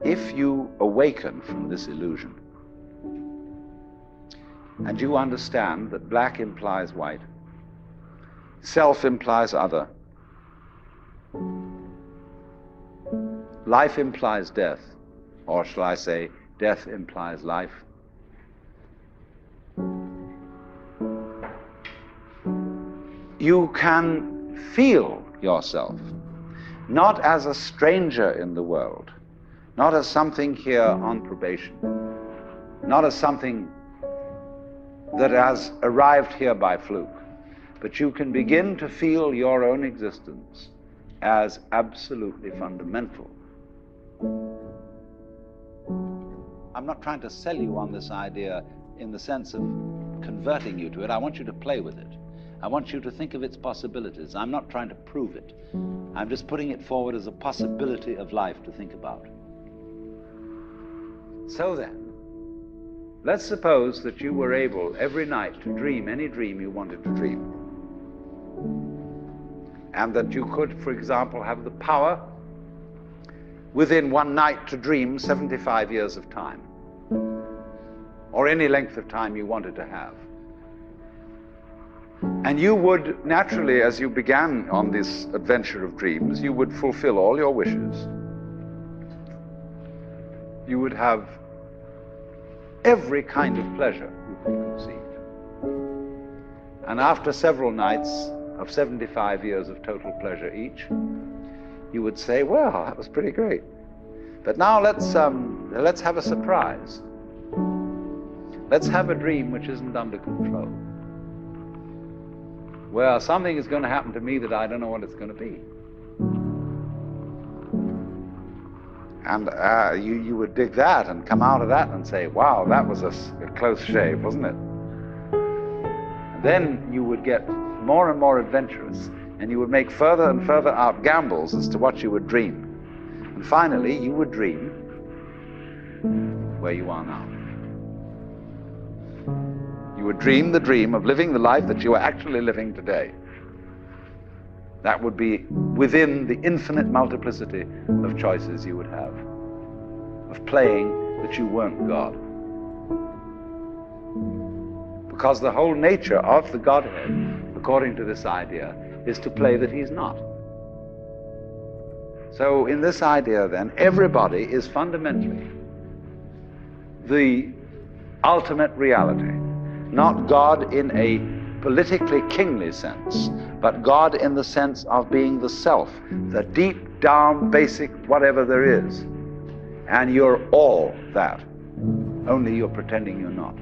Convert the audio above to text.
if you awaken from this illusion, and you understand that black implies white, self implies other, life implies death, or shall I say, death implies life, you can feel yourself not as a stranger in the world, not as something here on probation, not as something that has arrived here by fluke, but you can begin to feel your own existence as absolutely fundamental. I'm not trying to sell you on this idea in the sense of converting you to it. I want you to play with it. I want you to think of its possibilities. I'm not trying to prove it. I'm just putting it forward as a possibility of life to think about. So then, let's suppose that you were able every night to dream any dream you wanted to dream. And that you could, for example, have the power within one night to dream 75 years of time, or any length of time you wanted to have. And you would naturally, as you began on this adventure of dreams, you would fulfill all your wishes. You would have every kind of pleasure you could conceive. And after several nights of 75 years of total pleasure each, you would say, well, that was pretty great. But now let's have a surprise. Let's have a dream which isn't under control. Well, something is going to happen to me that I don't know what it's going to be. And you would dig that and come out of that and say, wow, that was a close shave, wasn't it? And then you would get more and more adventurous, and you would make further and further out gambles as to what you would dream. And finally, you would dream where you are now. You would dream the dream of living the life that you are actually living today. That would be within the infinite multiplicity of choices you would have, of playing that you weren't God. Because the whole nature of the Godhead, according to this idea, is to play that he's not. So in this idea then, everybody is fundamentally the ultimate reality. Not God in a politically kingly sense, but God in the sense of being the self, the deep down basic whatever there is. And you're all that, only you're pretending you're not.